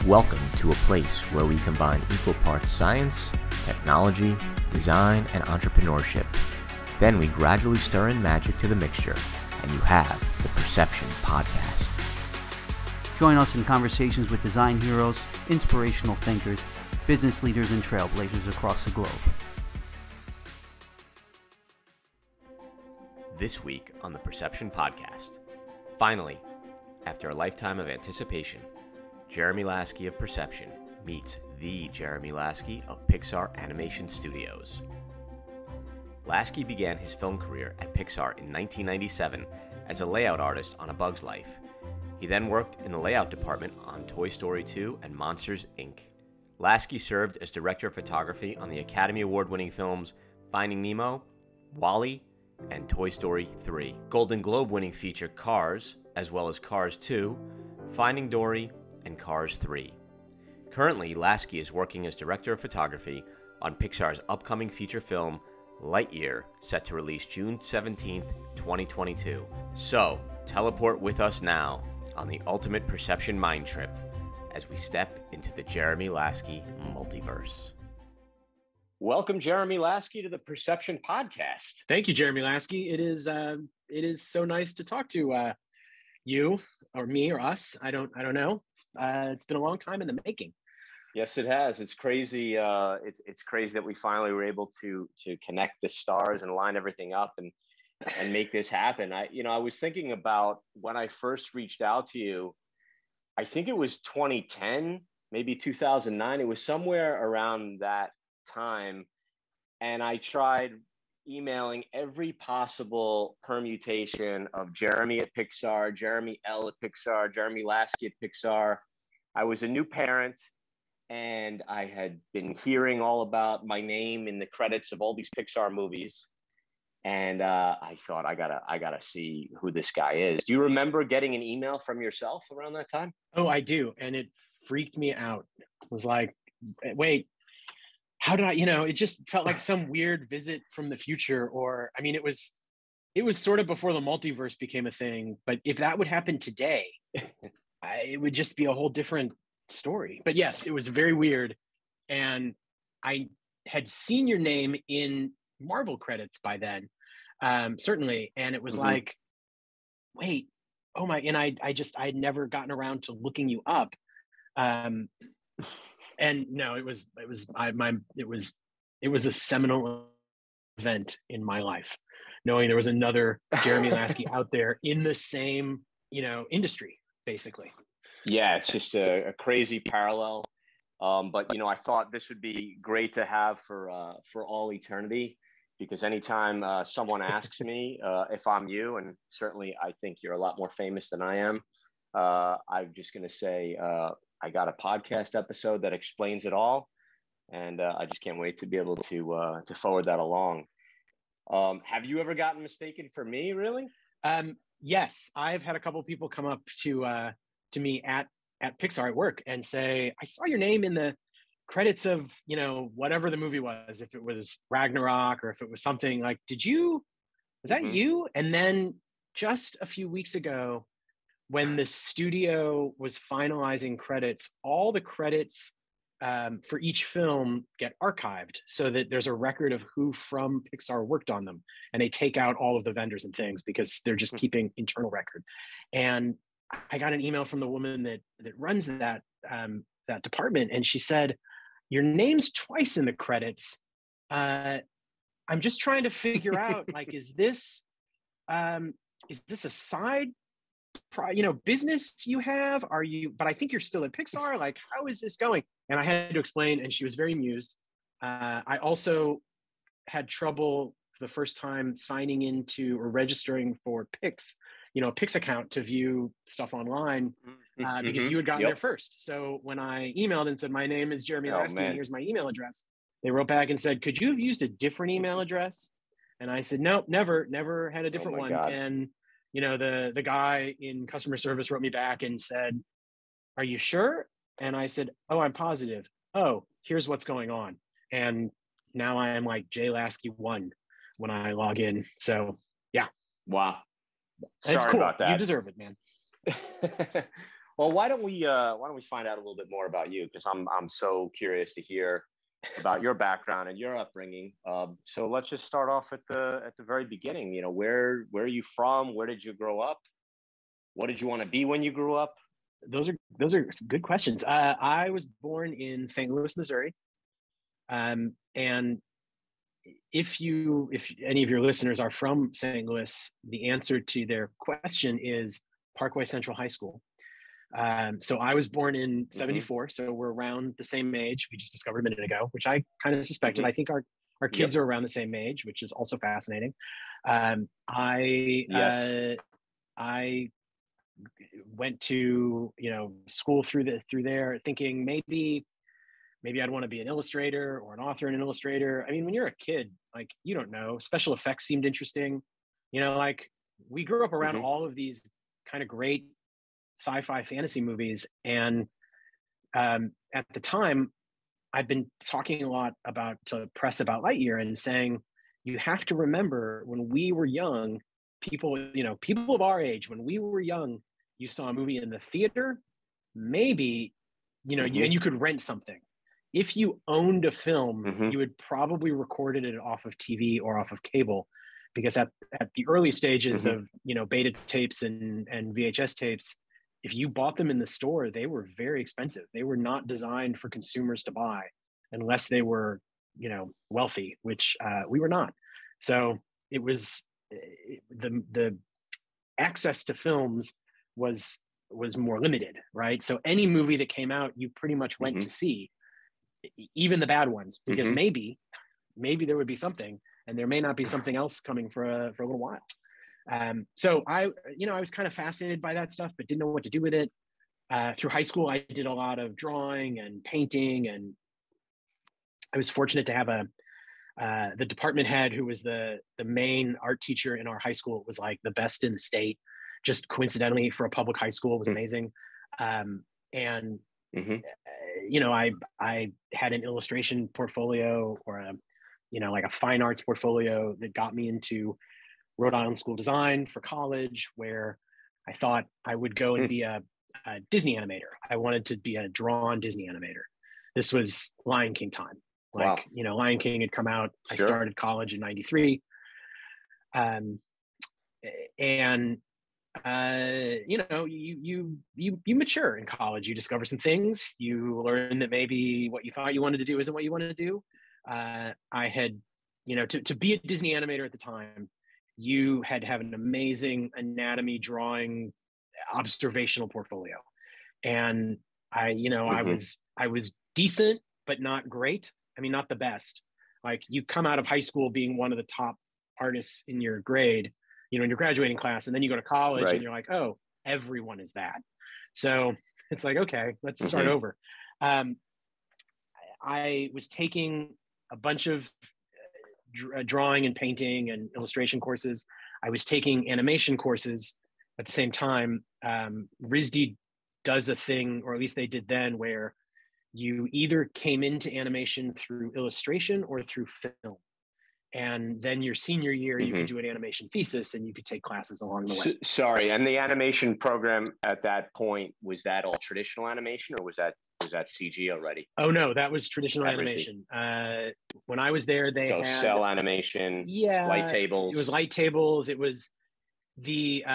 Welcome to a place where we combine equal parts science, technology, design, and entrepreneurship. Then we gradually stir in magic to the mixture, and you have the Perception Podcast. Join us in conversations with design heroes, inspirational thinkers, business leaders, and trailblazers across the globe. This week on the Perception Podcast, finally, after a lifetime of anticipation, Jeremy Lasky of Perception meets the Jeremy Lasky of Pixar Animation Studios. Lasky began his film career at Pixar in 1997 as a layout artist on A Bug's Life. He then worked in the layout department on Toy Story 2 and Monsters, Inc. Lasky served as director of photography on the Academy Award-winning films Finding Nemo, WALL-E, and Toy Story 3. Golden Globe-winning feature Cars, as well as Cars 2, Finding Dory, and Cars 3. Currently, Lasky is working as director of photography on Pixar's upcoming feature film, Lightyear, set to release June 17th, 2022. So, teleport with us now on the ultimate perception mind trip as we step into the Jeremy Lasky multiverse. Welcome, Jeremy Lasky, to the Perception Podcast. Thank you, Jeremy Lasky. It is so nice to talk to you or me or us. I don't know. It's been a long time in the making. Yes, it has. It's crazy. It's crazy that we finally were able to connect the stars and line everything up and make this happen. I was thinking about when I first reached out to you. I think it was 2010, maybe 2009. It was somewhere around that time, and I tried emailing every possible permutation of Jeremy at Pixar, Jeremy L at Pixar, Jeremy Lasky at Pixar. I was a new parent, and I had been hearing all about my name in the credits of all these Pixar movies, and I thought I gotta see who this guy is. Do you remember getting an email from yourself around that time? Oh, I do, and it freaked me out. It was like, wait, how did I, it just felt like some weird visit from the future. Or, I mean, it was sort of before the multiverse became a thing, but if that would happen today, it would just be a whole different story. But yes, it was very weird. And I had seen your name in Marvel credits by then, certainly. And it was like, wait, oh my, and I had never gotten around to looking you up. And no, it was a seminal event in my life, knowing there was another Jeremy Lasky out there in the same, industry, basically. Yeah, it's just a crazy parallel. But I thought this would be great to have for all eternity, because anytime someone asks me if I'm you, and certainly I think you're a lot more famous than I am, I'm just going to say, I got a podcast episode that explains it all, and I just can't wait to be able to forward that along. Have you ever gotten mistaken for me, really? Yes, I've had a couple of people come up to me at Pixar at work and say, I saw your name in the credits of, whatever the movie was, if it was Ragnarok or if it was something like, was that you? And then just a few weeks ago, when the studio was finalizing credits, all the credits for each film get archived so that there's a record of who from Pixar worked on them. And they take out all of the vendors and things because they're just keeping internal record. And I got an email from the woman that runs that department. And she said, your name's twice in the credits. I'm just trying to figure out, like, is this a side business you have? But I think you're still at Pixar. Like, how is this going? And I had to explain, and she was very amused. I also had trouble for the first time signing into or registering for Pix, a Pix account to view stuff online because you had gotten there first. So when I emailed and said, my name is Jeremy Lasky, and here's my email address, they wrote back and said, could you have used a different email address? And I said, nope, never had a different one. God. And the guy in customer service wrote me back and said, are you sure? And I said, oh, I'm positive. Oh, here's what's going on. And now I am like J Lasky 1 when I log in. So yeah. Wow. It's Sorry cool. about that. You deserve it, man. Well, why don't we find out a little bit more about you? Because I'm so curious to hear about your background and your upbringing. So let's just start off at the very beginning. You know, where are you from? Where did you grow up? What did you want to be when you grew up? Those are good questions. I was born in St. Louis, Missouri, and if any of your listeners are from St. Louis, the answer to their question is Parkway Central High School. So I was born in '74, so we're around the same age. We just discovered a minute ago, which I kind of suspected. I think our kids are around the same age, which is also fascinating. I went to school through there, thinking maybe I'd want to be an illustrator or an author and an illustrator. I mean, when you're a kid, like, you don't know. Special effects seemed interesting. Like, we grew up around all of these kind of great sci-fi fantasy movies. And at the time, I'd been talking a lot to press about Lightyear and saying, you have to remember, when we were young, people of our age, when we were young, you saw a movie in the theater, maybe, and you could rent something. If you owned a film, you would probably recorded it off of TV or off of cable, because at the early stages of, beta tapes and VHS tapes, if you bought them in the store, they were very expensive. They were not designed for consumers to buy unless they were, wealthy, which we were not. So it was the access to films was more limited, right? So any movie that came out, you pretty much went to see, even the bad ones, because maybe there would be something, and there may not be something else coming for a little while. So I was kind of fascinated by that stuff, but didn't know what to do with it. Through high school, I did a lot of drawing and painting, and I was fortunate to have the department head, who was the main art teacher in our high school. It was like the best in the state, just coincidentally for a public high school. It was amazing. And I had an illustration portfolio, or like a fine arts portfolio, that got me into Rhode Island School of Design for college, where I thought I would go and be a Disney animator. I wanted to be a drawn Disney animator. This was Lion King time. Like, Lion King had come out. Sure. I started college in '93. You mature in college. You discover some things. You learn that maybe what you thought you wanted to do isn't what you wanted to do. I had, to be a Disney animator at the time, you had to have an amazing anatomy, drawing, observational portfolio. And I was decent, but not great. I mean, not the best. Like, you come out of high school being one of the top artists in your grade, in your graduating class, and then you go to college and you're like, oh, everyone is that. So it's like, okay, let's start over. I was taking a bunch of drawing and painting and illustration courses. I was taking animation courses at the same time. RISD does a thing, or at least they did then, where you either came into animation through illustration or through film. And then your senior year, you could do an animation thesis, and you could take classes along the way. Sorry, and the animation program at that point, was that all traditional animation, or was that CG already? Oh no, that was traditional animation. When I was there, they had cell animation, light tables. It was light tables. It was the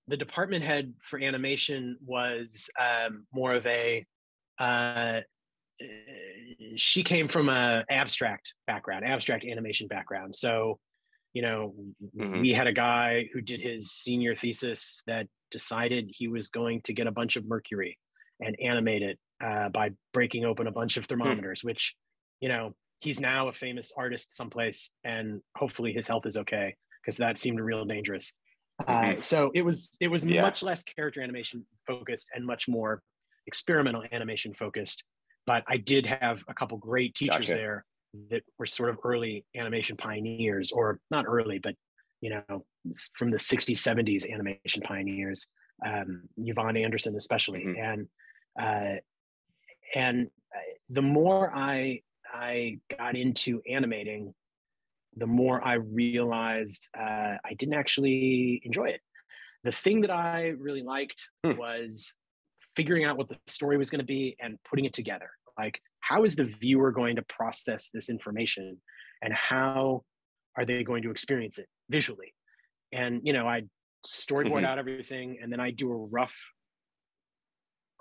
department head for animation was more of a. She came from a abstract animation background. So, we had a guy who did his senior thesis that decided he was going to get a bunch of mercury and animate it by breaking open a bunch of thermometers, which, he's now a famous artist someplace, and hopefully his health is okay, because that seemed real dangerous. So it was much less character animation focused and much more experimental animation focused. But I did have a couple great teachers there that were sort of early animation pioneers, or not early, but, from the 60s, 70s animation pioneers, Yvonne Anderson especially. And the more I got into animating, the more I realized I didn't actually enjoy it. The thing that I really liked was figuring out what the story was going to be and putting it together. Like, how is the viewer going to process this information, and how are they going to experience it visually? And, you know, I storyboard out everything, and then I do a rough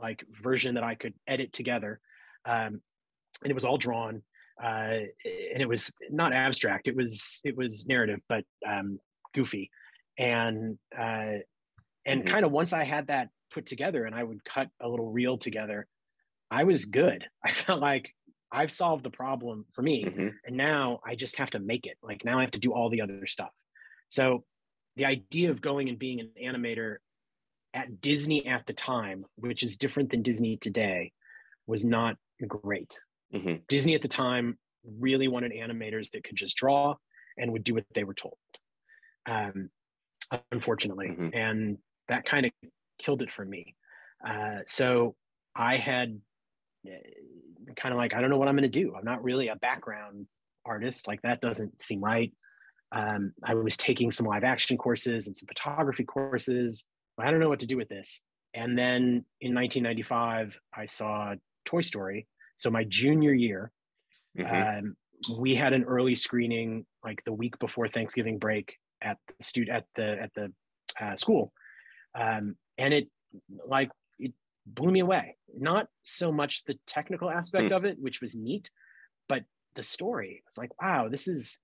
like version that I could edit together. And it was all drawn. And it was not abstract. It was narrative, but goofy. And kind of once I had that put together and I would cut a little reel together, I was good. I felt like I've solved the problem for me. And now I just have to make it. Like, now I have to do all the other stuff. So the idea of going and being an animator at Disney at the time, which is different than Disney today, was not great. Disney at the time really wanted animators that could just draw and would do what they were told, unfortunately. And that kind of killed it for me. So I had kind of like, I don't know what I'm going to do. I'm not really a background artist. Like, that doesn't seem right. I was taking some live action courses and some photography courses. I don't know what to do with this. And then in 1995, I saw Toy Story. So my junior year, we had an early screening like the week before Thanksgiving break at the school, and it blew me away. Not so much the technical aspect of it, which was neat, but the story. I was like, wow, this is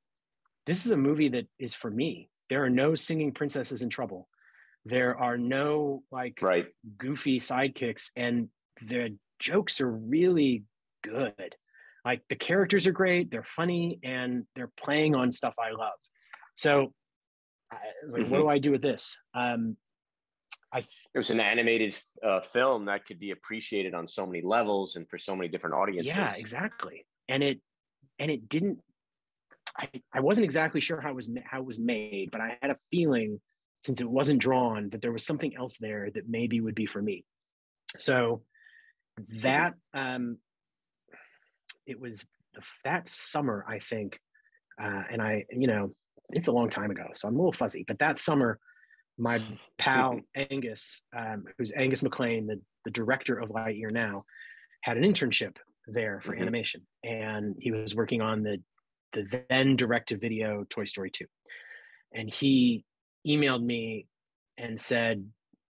a movie that is for me. There are no singing princesses in trouble. There are no goofy sidekicks, and the jokes are really good. Like, the characters are great, they're funny, and they're playing on stuff I love. So I was like, what do I do with this? It was an animated film that could be appreciated on so many levels and for so many different audiences. Yeah, exactly. And it didn't. I wasn't exactly sure how it was made, but I had a feeling, since it wasn't drawn, that there was something else there that maybe would be for me. So that it was that summer, I think, and it's a long time ago, so I'm a little fuzzy, but that summer, my pal Angus, who's Angus Mclean, the director of Lightyear now, had an internship there for animation, and he was working on the then direct-to-video Toy Story 2. And he emailed me and said,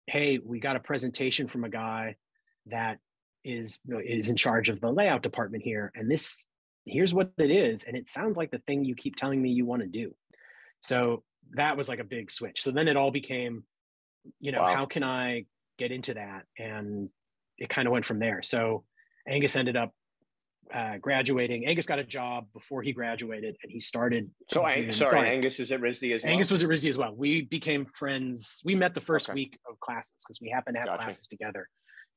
hey, we got a presentation from a guy that is in charge of the layout department here, and here's what it is, and it sounds like the thing you keep telling me you want to do. So that was like a big switch. So then it all became, how can I get into that? And it kind of went from there. So Angus ended up graduating. Angus got a job before he graduated, and he started. Angus is at RISD as well? Angus was at RISD as well. We became friends. We met the first week of classes because we happened to have classes together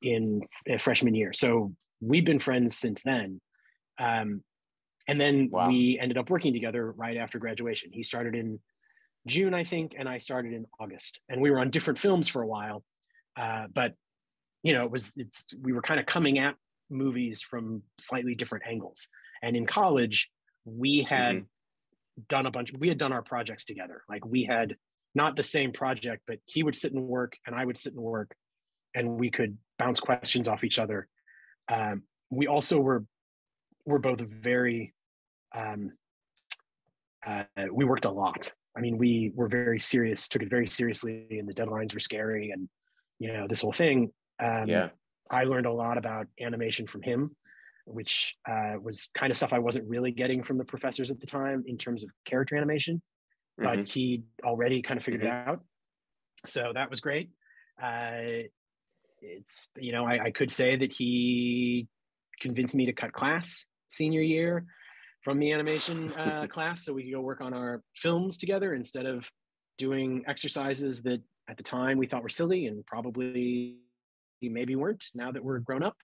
in freshman year. So we've been friends since then. And then we ended up working together right after graduation. He started in June, I think, and I started in August. And we were on different films for a while. But we were kind of coming at movies from slightly different angles. And in college, we had done our projects together. Like, we had not the same project, but he would sit and work and I would sit and work, and we could bounce questions off each other. We also were both very, we worked a lot. I mean, we were very serious, took it very seriously, and the deadlines were scary, and this whole thing. I learned a lot about animation from him, which was kind of stuff I wasn't really getting from the professors at the time in terms of character animation, but he already kind of figured it out. So that was great. I could say that he convinced me to cut class senior year from the animation class, so we could go work on our films together instead of doing exercises that at the time we thought were silly and probably maybe weren't now that we're grown up.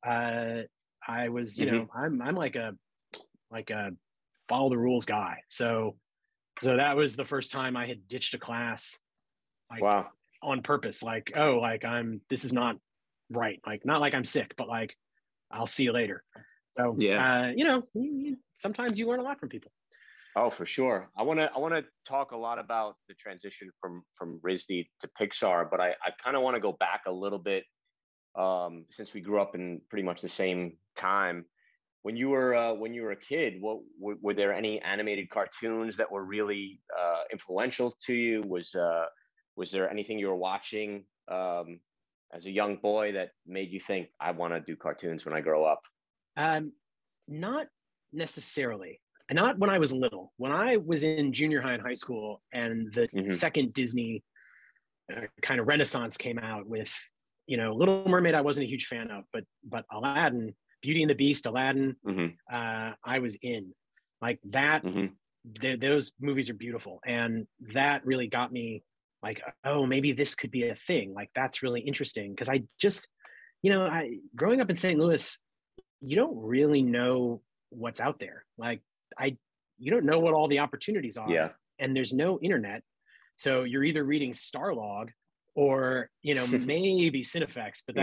I was, I'm like a follow the rules guy. So that was the first time I had ditched a class, on purpose. Like, this is not right. Like, not like I'm sick, but like, I'll see you later. So, sometimes you learn a lot from people. Oh, for sure. I want to talk a lot about the transition from RISD to Pixar, but I kind of want to go back a little bit since we grew up in pretty much the same time. When you were a kid, what were there any animated cartoons that were really influential to you? Was there anything you were watching as a young boy that made you think, I want to do cartoons when I grow up? Not necessarily. Not when I was little. When I was in junior high and high school, and the second Disney kind of renaissance came out with, Little Mermaid, I wasn't a huge fan of, but Aladdin, Beauty and the Beast, Aladdin, I was in. Like that. Those movies are beautiful, and that really got me like, oh, maybe this could be a thing. Like that's really interesting, because I just, growing up in St. Louis, you don't really know what's out there. Like you don't know what all the opportunities are, and there's no internet, so you're either reading Starlog or maybe Cinefex, but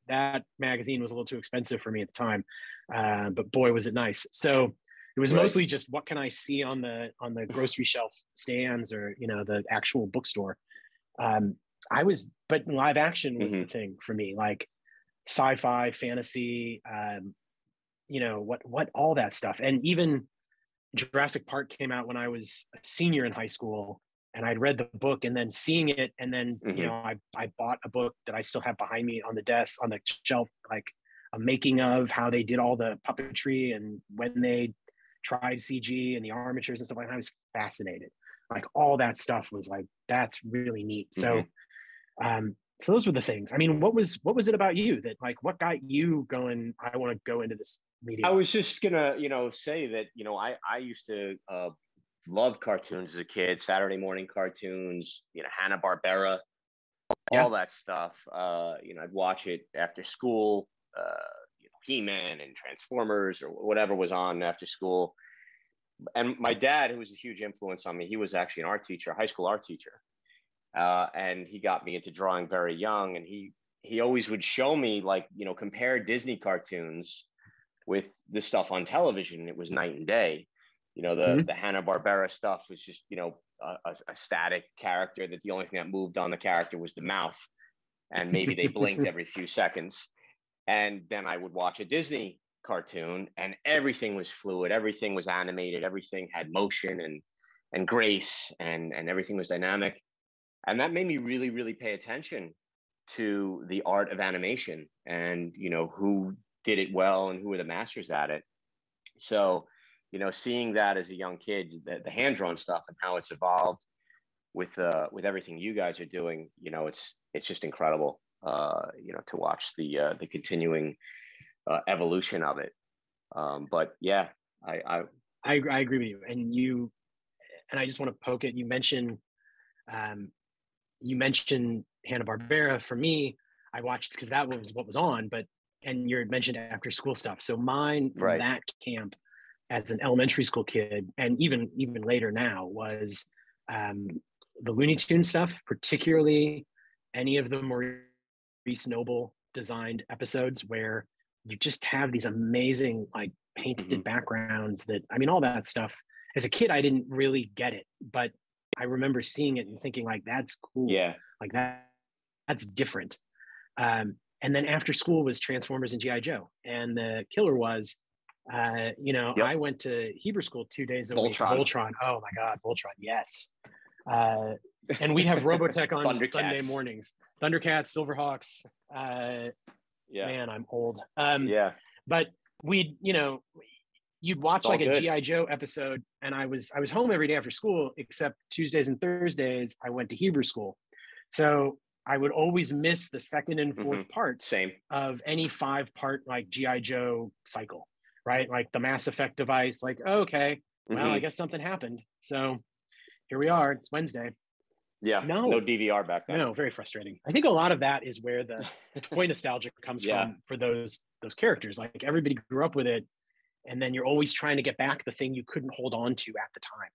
that magazine was a little too expensive for me at the time. But boy, was it nice. So it was mostly just, what can I see on the grocery shelf stands, or the actual bookstore. But live action was the thing for me, like sci-fi, fantasy, what all that stuff. And even Jurassic Park came out when I was a senior in high school, and I'd read the book, and then seeing it, and then I bought a book that I still have behind me on the desk, on the shelf, like a making of how they did all the puppetry and when they tried CG and the armatures and stuff like that. I was fascinated. Like all that stuff was like, that's really neat. So so those were the things. I mean, what was it about you that, like, what got you going, I want to go into this media? I was just gonna, say that, I used to love cartoons as a kid, Saturday morning cartoons, Hanna-Barbera, all that stuff. I'd watch it after school, He-Man and Transformers or whatever was on after school. And my dad, who was a huge influence on me, he was actually an art teacher, high school art teacher. And he got me into drawing very young. And he always would show me, like, compare Disney cartoons with the stuff on television. It was night and day. The Hanna-Barbera stuff was just, a static character that the only thing that moved on the character was the mouth. And maybe they blinked every few seconds. And then I would watch a Disney cartoon, and everything was fluid. Everything was animated. Everything had motion and grace, and everything was dynamic. And that made me really, really pay attention to the art of animation, and, who did it well and who were the masters at it. So, seeing that as a young kid, the hand-drawn stuff and how it's evolved with everything you guys are doing, it's just incredible, to watch the continuing evolution of it. But yeah, I agree with you. And I just want to poke it. You mentioned Hanna-Barbera. For me, I watched because that was what was on, and you mentioned after school stuff. So mine from that camp as an elementary school kid, and even later now, was the Looney Tunes stuff, particularly any of the Maurice Noble designed episodes where you just have these amazing, like, painted backgrounds that, I mean, all that stuff. As a kid, I didn't really get it, but I remember seeing it and thinking, like, that's cool. Yeah. Like that's different. And then after school was Transformers and G.I. Joe. And the killer was, I went to Hebrew school 2 days a week. Voltron. Oh my God, Voltron. Yes. And we'd have Robotech on Sunday mornings. Thundercats, Silverhawks. Man, I'm old. But we'd, you'd watch like a G.I. Joe episode, and I was home every day after school, except Tuesdays and Thursdays I went to Hebrew school. So I would always miss the second and fourth parts of any 5-part like G.I. Joe cycle, right? Like the Mass Effect device, like, oh, okay, well, I guess something happened. So here we are, it's Wednesday. Yeah, no DVR back then. No, very frustrating. I think a lot of that is where the toy nostalgia comes from for those characters. Like everybody grew up with it, and then you're always trying to get back the thing you couldn't hold on to at the time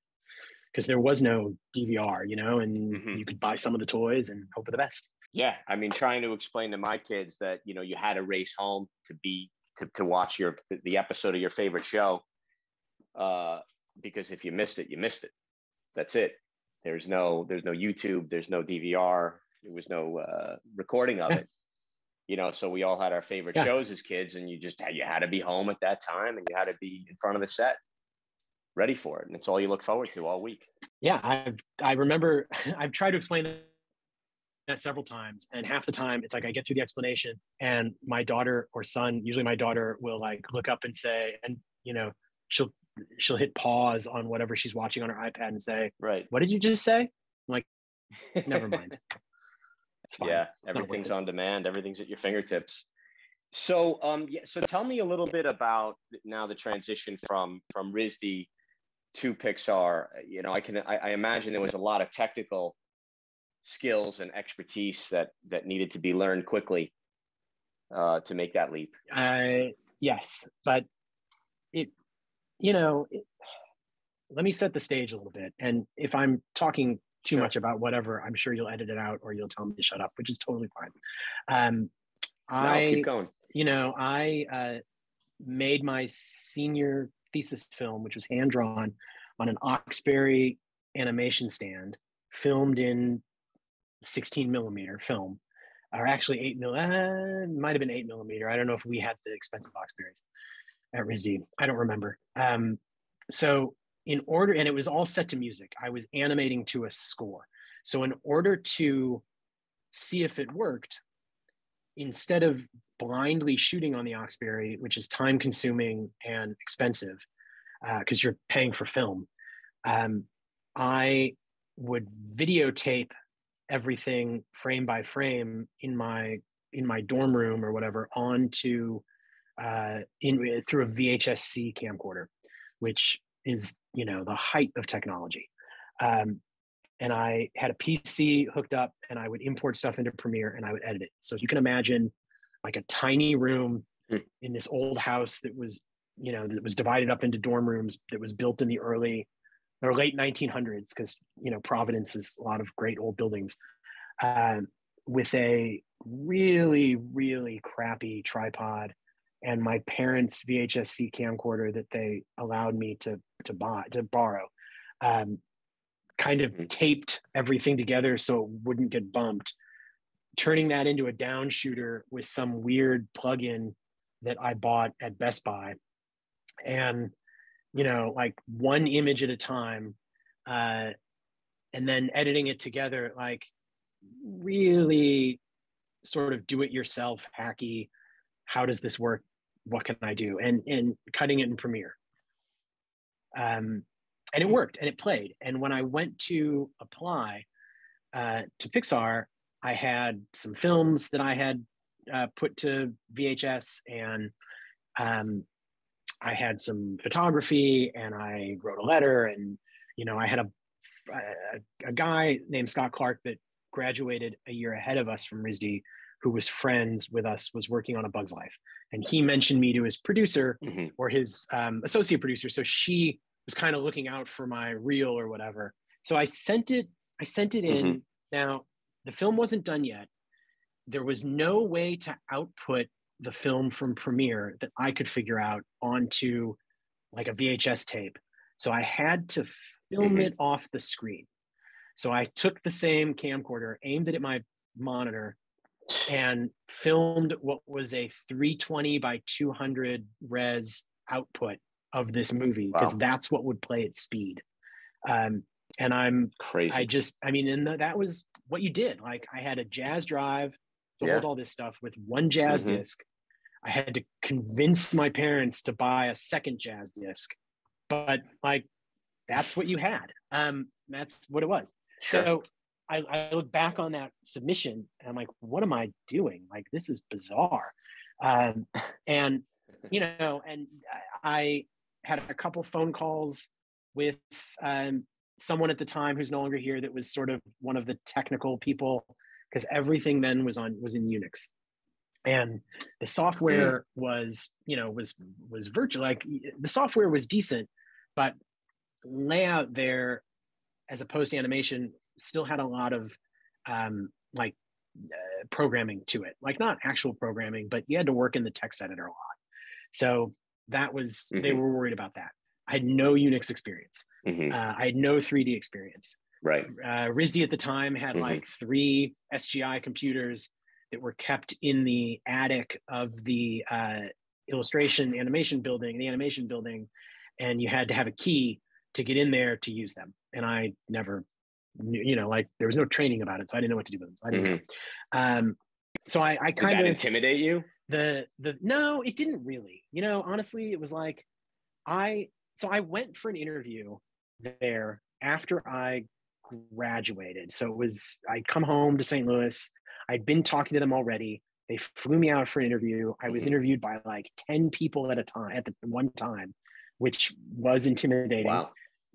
because there was no DVR, and you could buy some of the toys and hope for the best. Yeah, I mean, trying to explain to my kids that you had to race home to watch the episode of your favorite show, because if you missed it, you missed it. That's it. There's no YouTube. There's no DVR. There was no recording of it. so we all had our favorite shows as kids, and you had to be home at that time, and you had to be in front of the set ready for it. And it's all you look forward to all week. Yeah. I remember I've tried to explain that several times, and half the time it's like I get through the explanation and my daughter or son, usually my daughter, will like look up and say, and she'll hit pause on whatever she's watching on her iPad and say, right, what did you just say? I'm like, never mind. It's fine. Yeah, everything's on demand. Everything's at your fingertips. So, so tell me a little bit about now the transition from RISD to Pixar. I imagine there was a lot of technical skills and expertise that needed to be learned quickly to make that leap. Yes, but let me set the stage a little bit. And if I'm talking too much about whatever, I'm sure you'll edit it out or you'll tell me to shut up, which is totally fine. Keep going. I made my senior thesis film, which was hand drawn on an Oxbury animation stand, filmed in 16 millimeter film, or actually 8 mil. Might have been 8 millimeter. I don't know if we had the expensive Oxburys at RISD. I don't remember. So in order, and it was all set to music. I was animating to a score. So in order to see if it worked, instead of blindly shooting on the Oxbury, which is time consuming and expensive because you're paying for film, I would videotape everything frame by frame in my dorm room or whatever onto through a VHS-C camcorder, which is the height of technology. And I had a PC hooked up, and I would import stuff into Premiere and I would edit it. So you can imagine like a tiny room in this old house that was divided up into dorm rooms, that was built in the early or late 1900s, because Providence is a lot of great old buildings, with a really, really crappy tripod and my parents' VHS-C camcorder that they allowed me to borrow. Kind of taped everything together so it wouldn't get bumped, turning that into a down shooter with some weird plugin that I bought at Best Buy, and like one image at a time, and then editing it together, like really sort of do it yourself, hacky, how does this work, what can I do, and cutting it in Premiere. And it worked and it played. And when I went to apply to Pixar, I had some films that I had put to VHS, and I had some photography, and I wrote a letter, and I had a guy named Scott Clark that graduated a year ahead of us from RISD, who was friends with us, was working on A Bug's Life, and he mentioned me to his producer or his associate producer. So she was kind of looking out for my reel or whatever. So I sent it in. Now, the film wasn't done yet. There was no way to output the film from Premiere that I could figure out onto like a VHS tape. So I had to film it off the screen. So I took the same camcorder, aimed it at my monitor, and filmed what was a 320 by 200 res output of this movie, because that's what would play at speed. And I'm crazy. That was what you did. Like, I had a jazz drive to hold all this stuff with one jazz disc. I had to convince my parents to buy a second jazz disc, but like, that's what you had. That's what it was. Sure. So I look back on that submission and I'm like, what am I doing? Like, this is bizarre. And I had a couple phone calls with someone at the time who's no longer here, that was sort of one of the technical people, because everything then was in Unix, and the software was virtual. Like, the software was decent, but layout there, as opposed to animation, still had a lot of programming to it, like not actual programming, but you had to work in the text editor a lot. So that was, they were worried about that. I had no Unix experience. I had no 3D experience. Right. RISD at the time had like 3 SGI computers that were kept in the attic of the animation building, and you had to have a key to get in there to use them. And I never knew, like there was no training about it, so I didn't know what to do with them. So I didn't know. So I kind of, did that intimidate you? No, it didn't really. Honestly, it was like I went for an interview there after I graduated. So I'd come home to St. Louis. I'd been talking to them already. They flew me out for an interview. I was interviewed by like 10 people at one time, which was intimidating. Wow.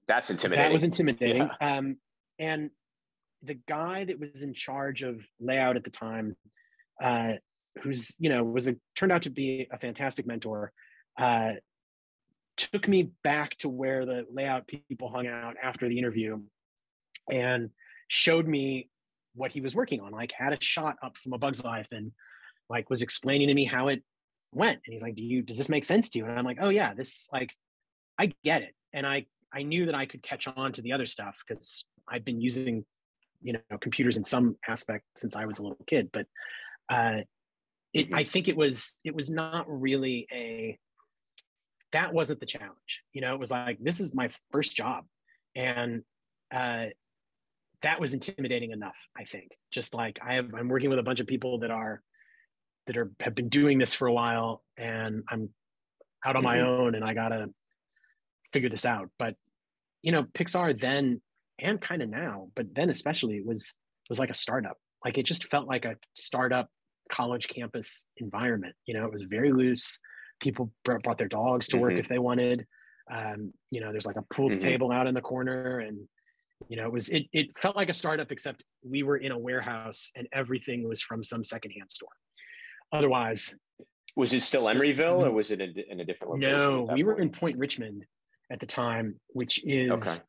That's intimidating. That was intimidating. Yeah. And the guy that was in charge of layout at the time, who's, turned out to be a fantastic mentor, took me back to where the layout people hung out after the interview and showed me what he was working on, like had a shot up from A Bug's Life and like was explaining to me how it went. And he's like, does this make sense to you? And I'm like, oh yeah, this, like, I get it. And I knew that I could catch on to the other stuff because I've been using, computers in some aspect since I was a little kid. But I think it was not really that wasn't the challenge. It was like, this is my first job. And that was intimidating enough, I think. Just like I'm working with a bunch of people that have been doing this for a while, and I'm out on my own, and I gotta figure this out. But Pixar then, and kind of now, but then especially, was like a startup. Like it just felt like a startup college campus environment. It was very loose. People brought their dogs to work if they wanted. There's like a pool table out in the corner, and it felt like a startup, except we were in a warehouse and everything was from some secondhand store. Otherwise, was it still Emeryville, or was it in a different location? No, we were in Point Richmond at the time, which is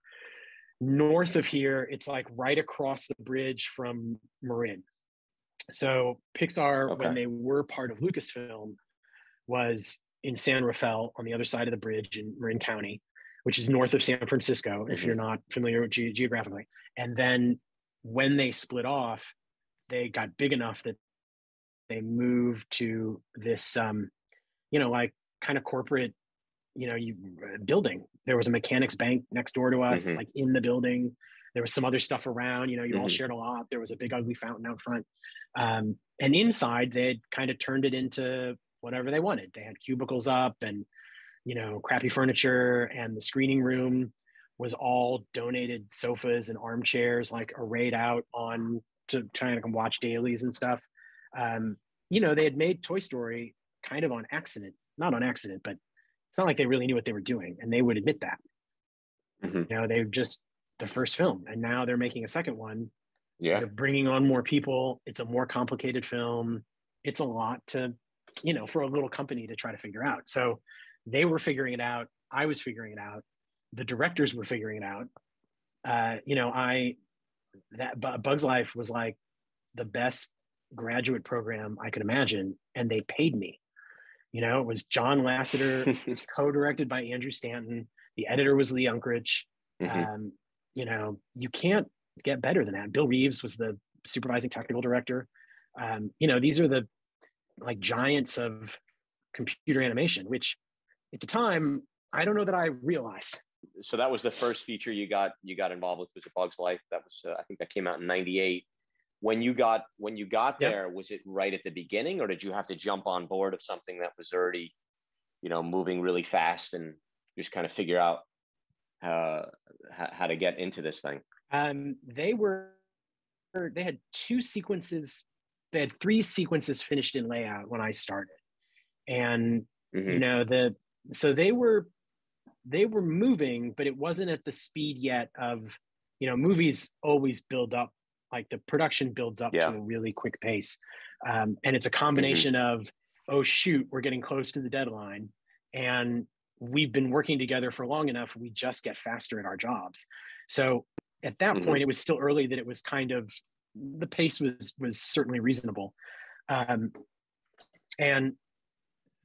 north of here. It's like right across the bridge from Marin. So Pixar, when they were part of Lucasfilm, was in San Rafael on the other side of the bridge in Marin County, which is north of San Francisco, if you're not familiar with geographically. And then when they split off, they got big enough that they moved to this, like kind of corporate, building. There was a mechanics bank next door to us, like in the building. There was some other stuff around, you all shared a lot. There was a big ugly fountain out front. And inside, they had kind of turned it into whatever they wanted. They had cubicles up and, crappy furniture, and the screening room was all donated sofas and armchairs, like arrayed out on to trying to come watch dailies and stuff. They had made Toy Story kind of on accident, not on accident, but it's not like they really knew what they were doing, and they would admit that. They were just the first film, and now they're making a second one. Yeah, they're bringing on more people. It's a more complicated film. It's a lot to, for a little company to try to figure out. So they were figuring it out. I was figuring it out. The directors were figuring it out. Bug's Life was like the best graduate program I could imagine, and they paid me. It was John Lasseter. It was co-directed by Andrew Stanton. The editor was Lee Unkrich. You can't get better than that. Bill Reeves was the supervising technical director. These are the like giants of computer animation, which at the time, I don't know that I realized. So that was the first feature you got involved with, was A Bug's Life. That was I think that came out in '98. When you got there, was it right at the beginning, or did you have to jump on board of something that was already, moving really fast and just kind of figure out how to get into this thing? They had two sequences. They had three sequences finished in layout when I started, and so they were moving, but it wasn't at the speed yet of, movies always build up. Like the production builds up to a really quick pace. And it's a combination of, oh shoot, we're getting close to the deadline. And we've been working together for long enough, we just get faster at our jobs. So at that point, it was still early that it was kind of, the pace was certainly reasonable. And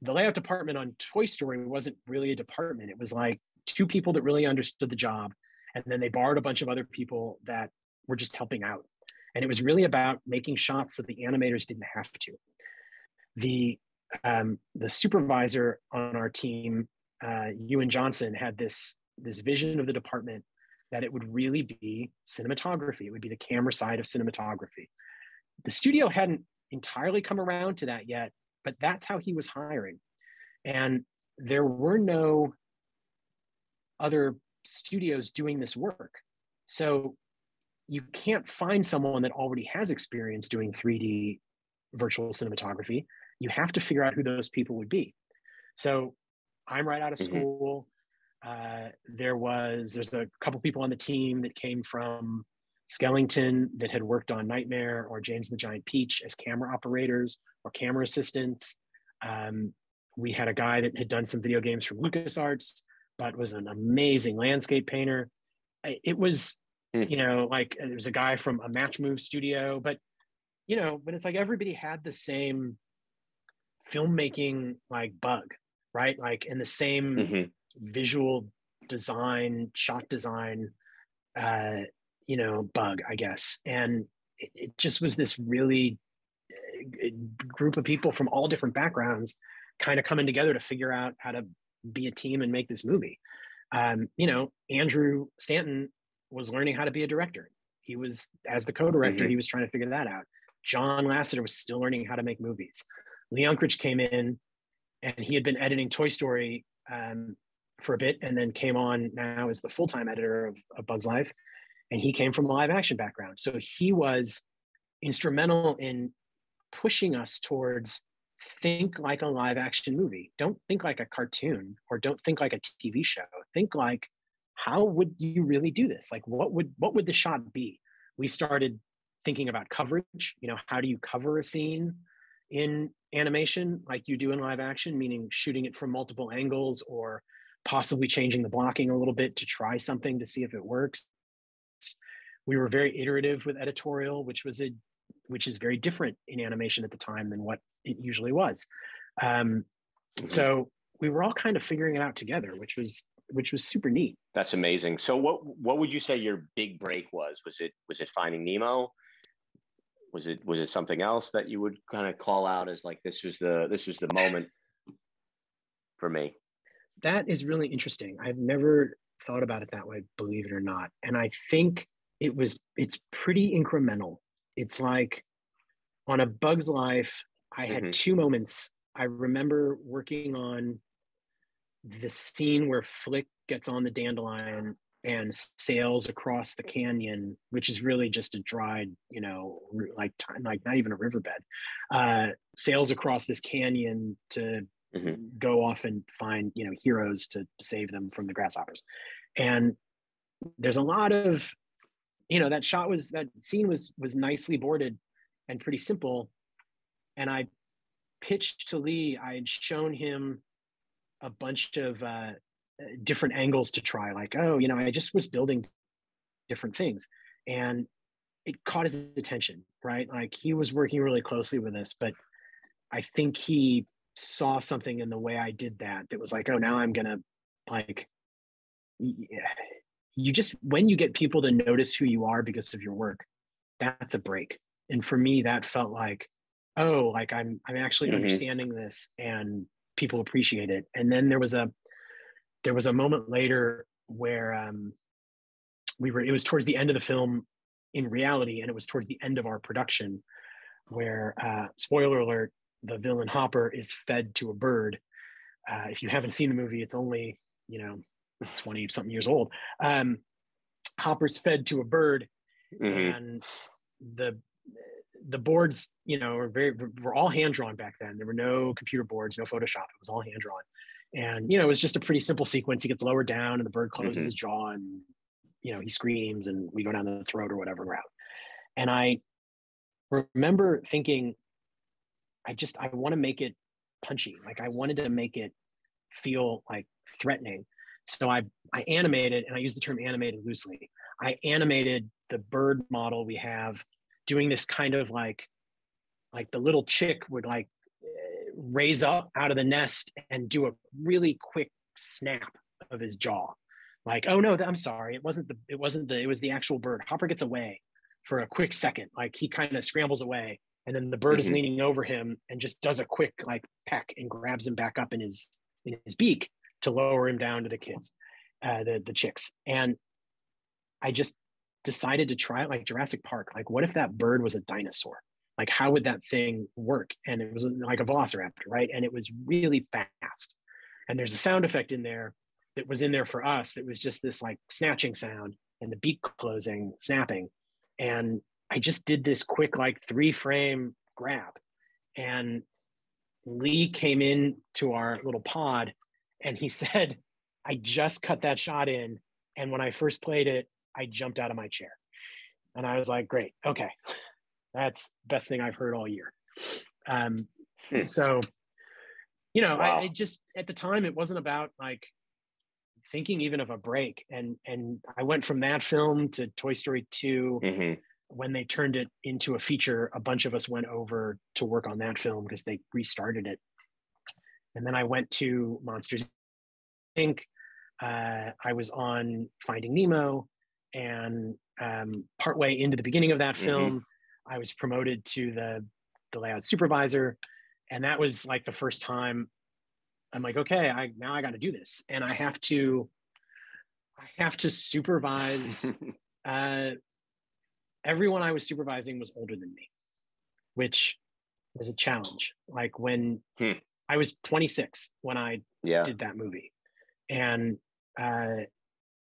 the layout department on Toy Story wasn't really a department. It was like two people that really understood the job. And then they borrowed a bunch of other people that were just helping out. And it was really about making shots so the animators didn't have to. The supervisor on our team, Ewan Johnson, had this vision of the department that it would really be cinematography. It would be the camera side of cinematography. The studio hadn't entirely come around to that yet, but that's how he was hiring. And there were no other studios doing this work. So you can't find someone that already has experience doing 3D virtual cinematography. You have to figure out who those people would be. So I'm right out of school. There's a couple people on the team that came from Skellington that had worked on Nightmare or James and the Giant Peach as camera operators or camera assistants. We had a guy that had done some video games from LucasArts, but was an amazing landscape painter. It was, like there's a guy from a Match Move studio, but it's like everybody had the same filmmaking like bug, right? Like in the same visual design, shot design, bug, I guess. And it just was this really group of people from all different backgrounds kind of coming together to figure out how to be a team and make this movie. Andrew Stanton was learning how to be a director. He was, as the co-director, he was trying to figure that out. John Lasseter was still learning how to make movies. Lee Unkrich came in and he had been editing Toy Story for a bit and then came on now as the full-time editor of Bug's Life. And he came from a live action background. So he was instrumental in pushing us towards think like a live action movie. Don't think like a cartoon or don't think like a TV show. Think like, how would you really do this? Like, what would the shot be? We started thinking about coverage. How do you cover a scene in animation like you do in live action, meaning shooting it from multiple angles or possibly changing the blocking a little bit to try something to see if it works. We were very iterative with editorial, which is very different in animation at the time than what it usually was. So we were all kind of figuring it out together, which was super neat. That's amazing. So what would you say your big break was? Was it Finding Nemo? Was it something else that you would kind of call out as like this was the moment for me? That is really interesting. I've never thought about it that way, believe it or not. And I think it's pretty incremental. It's like on A Bug's Life, I had two moments. I remember working on the scene where Flick gets on the dandelion and sails across the canyon, which is really just a dried, like not even a riverbed, sails across this canyon to go off and find, heroes to save them from the grasshoppers. And there's a lot of, that scene was nicely boarded and pretty simple. And I pitched to Lee, I had shown him a bunch of different angles to try, like, I just was building different things. And it caught his attention, right? Like he was working really closely with us, but I think he saw something in the way I did that was like, oh, now I'm gonna like, you just, when you get people to notice who you are because of your work, that's a break. And for me, that felt like, oh, like I'm actually understanding this and people appreciate it. And then there was a moment later where it was towards the end of the film in reality, and it was towards the end of our production where, spoiler alert, the villain Hopper is fed to a bird. If you haven't seen the movie, it's only, 20 something years old. Hopper's fed to a bird, and the boards, were all hand drawn back then. There were no computer boards, no Photoshop. It was all hand drawn. And, it was just a pretty simple sequence. He gets lowered down and the bird closes his jaw and, he screams and we go down the throat or whatever route. And I remember thinking, I want to make it punchy. Like I wanted to make it feel like threatening. So I animated, and I use the term animated loosely. I animated the bird model we have doing this kind of like the little chick would like raise up out of the nest and do a really quick snap of his jaw. Like, oh no, I'm sorry. It was the actual bird. Hopper gets away for a quick second. Like he kind of scrambles away, and then the bird is leaning over him and just does a quick like peck and grabs him back up in his beak to lower him down to the kids, the chicks. And I just decided to try it like Jurassic Park. Like, what if that bird was a dinosaur? Like, how would that thing work? And it was like a velociraptor, right? And it was really fast. And there's a sound effect in there that was in there for us. It was just this like snatching sound and the beak closing, snapping. And I just did this quick, like 3-frame grab. And Lee came in to our little pod and he said, I just cut that shot in. And when I first played it, I jumped out of my chair. And I was like, great, okay. That's the best thing I've heard all year. So, you know, wow. I just, at the time, it wasn't about like thinking even of a break. And I went from that film to Toy Story 2. When they turned it into a feature, a bunch of us went over to work on that film because they restarted it. And then I went to Monsters, Inc. I was on Finding Nemo, and partway into the beginning of that film, I was promoted to the layout supervisor. And that was like the first time I'm like, okay, now I got to do this. And I have to supervise, everyone I was supervising was older than me, which was a challenge. Like when I was 26 when I did that movie, and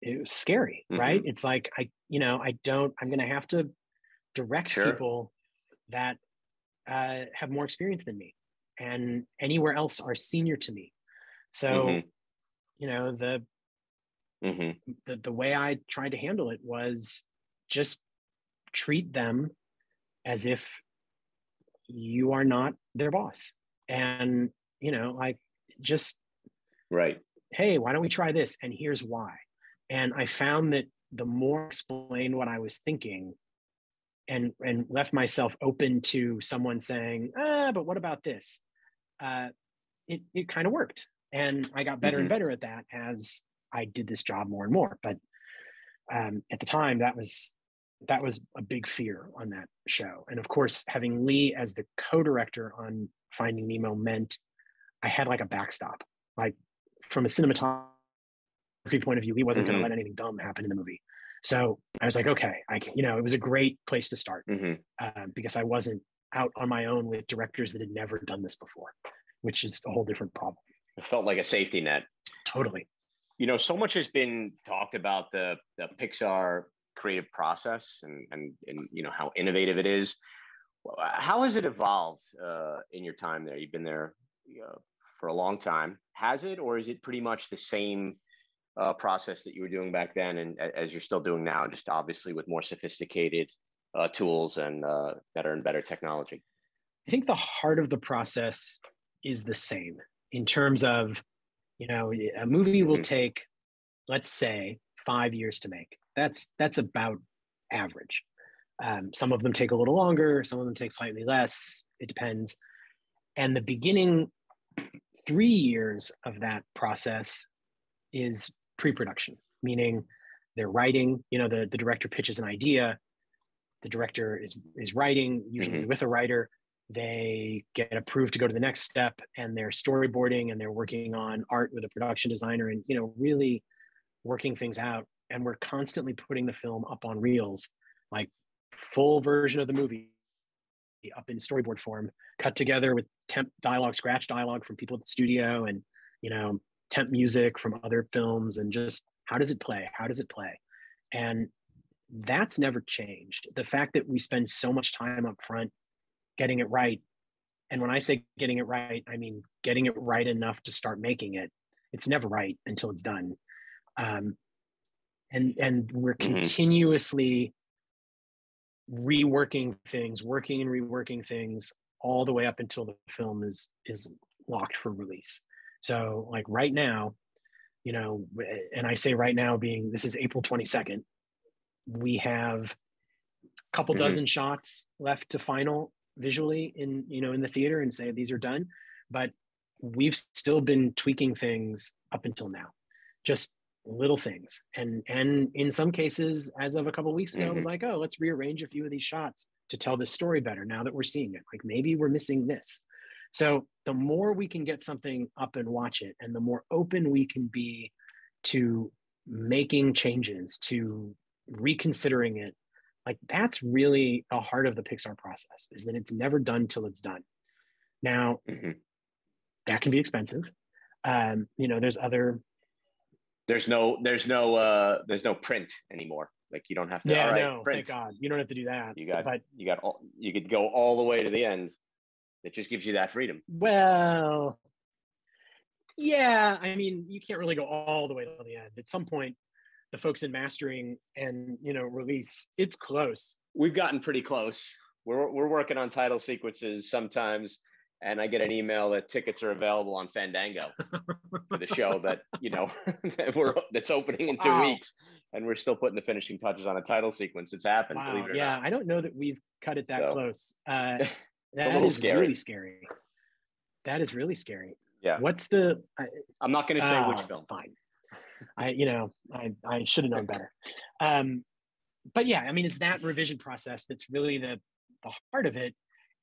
it was scary, right? It's like, I'm going to have to direct people that have more experience than me, and anywhere else are senior to me. So, you know, the way I tried to handle it was just treat them as if you are not their boss. And, you know, like just, hey, why don't we try this? And here's why. And I found that the more I explained what I was thinking and left myself open to someone saying, but what about this? It kind of worked. And I got better and better at that as I did this job more and more. But at the time, that was a big fear on that show. And of course, having Lee as the co-director on Finding Nemo meant I had like a backstop. Like from a cinematography point of view, he wasn't going to let anything dumb happen in the movie. So I was like, okay, it was a great place to start because I wasn't out on my own with directors that had never done this before, which is a whole different problem. It felt like a safety net. Totally. You know, so much has been talked about the Pixar creative process and you know, how innovative it is. How has it evolved in your time there? You've been there for a long time. Has it, or is it pretty much the same process that you were doing back then and as you're still doing now, just obviously with more sophisticated tools and better and better technology? I think the heart of the process is the same in terms of, you know, a movie will take, let's say, 5 years to make. That's about average. Some of them take a little longer, some of them take slightly less. It depends. And the beginning 3 years of that process is pre-production, meaning they're writing, you know, the director pitches an idea, the director is writing, usually with a writer. They get approved to go to the next step, and they're storyboarding and they're working on art with a production designer and, you know, really working things out. And we're constantly putting the film up on reels, like full version of the movie up in storyboard form, cut together with temp dialogue, scratch dialogue from people at the studio, and, you know, temp music from other films, and just how does it play? How does it play? And that's never changed. The fact that we spend so much time up front getting it right. And when I say getting it right, I mean getting it right enough to start making it. It's never right until it's done. And we're continuously reworking things, working and reworking things all the way up until the film is locked for release. So like right now, you know, and I say right now being, this is April 22nd, we have a couple dozen shots left to final visually in the theater and say these are done, but we've still been tweaking things up until now, just little things. And in some cases, as of a couple of weeks ago, I was like, oh, let's rearrange a few of these shots to tell this story better now that we're seeing it. Like maybe we're missing this. So the more we can get something up and watch it, and the more open we can be to making changes, to reconsidering it, like that's really a heart of the Pixar process, is that it's never done till it's done. Now, that can be expensive. There's other. There's no print anymore. Like you don't have to. Yeah, all right, no, print. thank God, you don't have to do that. You could go all the way to the end. It just gives you that freedom. Well, yeah, I mean, you can't really go all the way to the end. At some point, the folks in mastering and release, it's close. We've gotten pretty close. We're working on title sequences sometimes, and I get an email that tickets are available on Fandango for the show that that's opening in 2 weeks, and we're still putting the finishing touches on a title sequence. It's happened. Wow. Believe it or yeah, not. I don't know that we've cut it that close. It's a that little is scary. really scary. That is really scary. Yeah. What's the? I'm not going to say which film. Fine. I should have known better. But yeah, I mean, it's that revision process that's really the heart of it,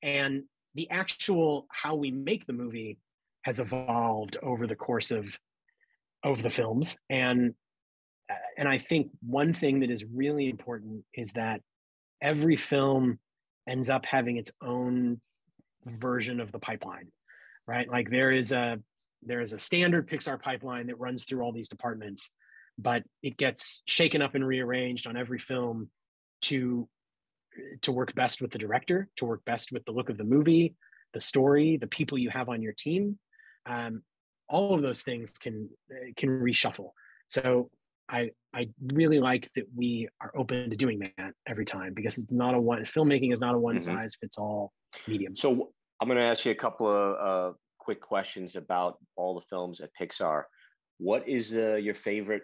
and the actual how we make the movie has evolved over the course of the films, and I think one thing that is really important is that every film ends up having its own version of the pipeline, right? Like there is a standard Pixar pipeline that runs through all these departments, but it gets shaken up and rearranged on every film to work best with the director, to work best with the look of the movie, the story, the people you have on your team. All of those things can reshuffle. So I really like that we are open to doing that every time, because it's not filmmaking is not a one size fits all medium. So I'm going to ask you a couple of quick questions about all the films at Pixar. What is your favorite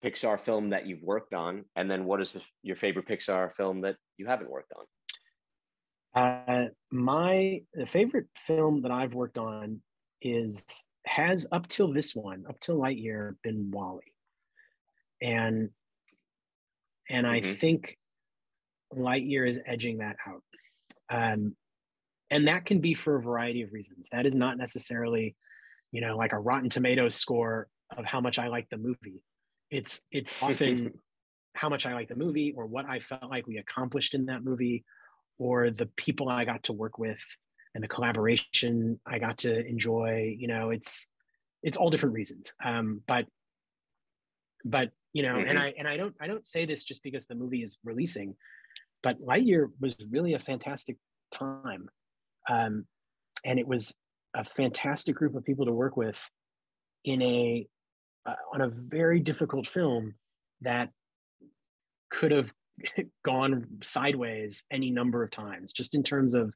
Pixar film that you've worked on? And then what is your favorite Pixar film that you haven't worked on? My favorite film that I've worked on has up till Lightyear, been WALL-E. And I think Lightyear is edging that out. And that can be for a variety of reasons. That is not necessarily, like a Rotten Tomatoes score of how much I like the movie. It's often how much I like the movie, or what I felt like we accomplished in that movie, or the people I got to work with and the collaboration I got to enjoy. It's all different reasons. But and I don't say this just because the movie is releasing, but Lightyear was really a fantastic time. And it was a fantastic group of people to work with on a very difficult film that could have gone sideways any number of times, just in terms of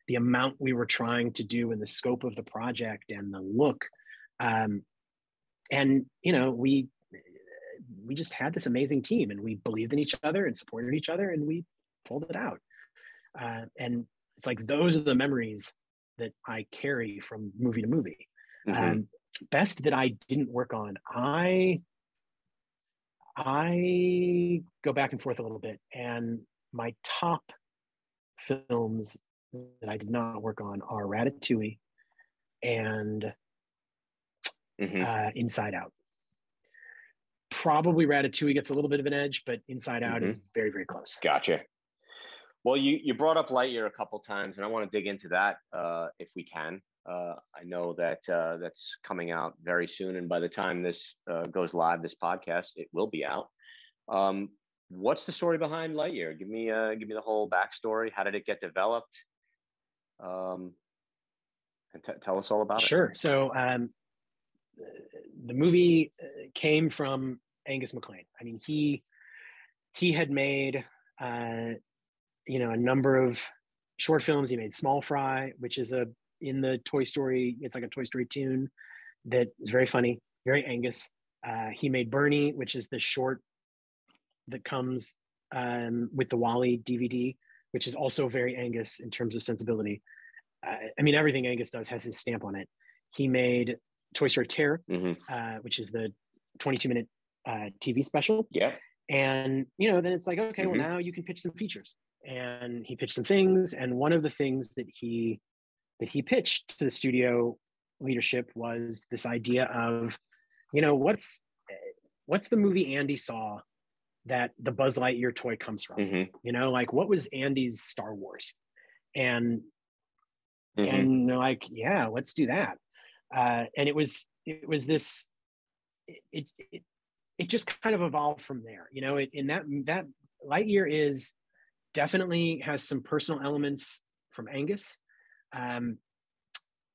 the amount we were trying to do and the scope of the project and the look. We just had this amazing team, and we believed in each other and supported each other, and we pulled it out. And it's like, those are the memories that I carry from movie to movie. Best that I didn't work on, I go back and forth a little bit, and my top films that I did not work on are Ratatouille and Inside Out. Probably Ratatouille gets a little bit of an edge, but Inside Out is very, very close. Gotcha. Well, you brought up Lightyear a couple times, and I want to dig into that if we can. I know that that's coming out very soon, and by the time this goes live, this podcast, it will be out. What's the story behind Lightyear? Give me the whole backstory. How did it get developed? And tell us all about it. Sure. So the movie came from Angus Mclean. I mean, he had made a number of short films. He made Small Fry, which is in the Toy Story. It's like a Toy Story tune that is very funny, very Angus. He made Bernie, which is the short that comes with the WALL-E DVD, which is also very Angus in terms of sensibility. I mean, everything Angus does has his stamp on it. He made Toy Story Terror, which is the 22-minute TV special. Yeah. And, you know, then it's like, okay, well, now you can pitch some features. And he pitched some things. And one of the things that he pitched to the studio leadership was this idea of, you know, what's the movie Andy saw that the Buzz Lightyear toy comes from? You know, like, what was Andy's Star Wars? And and they're like, yeah, let's do that. And it was this, it just kind of evolved from there. You know, in that Lightyear is definitely has some personal elements from Angus.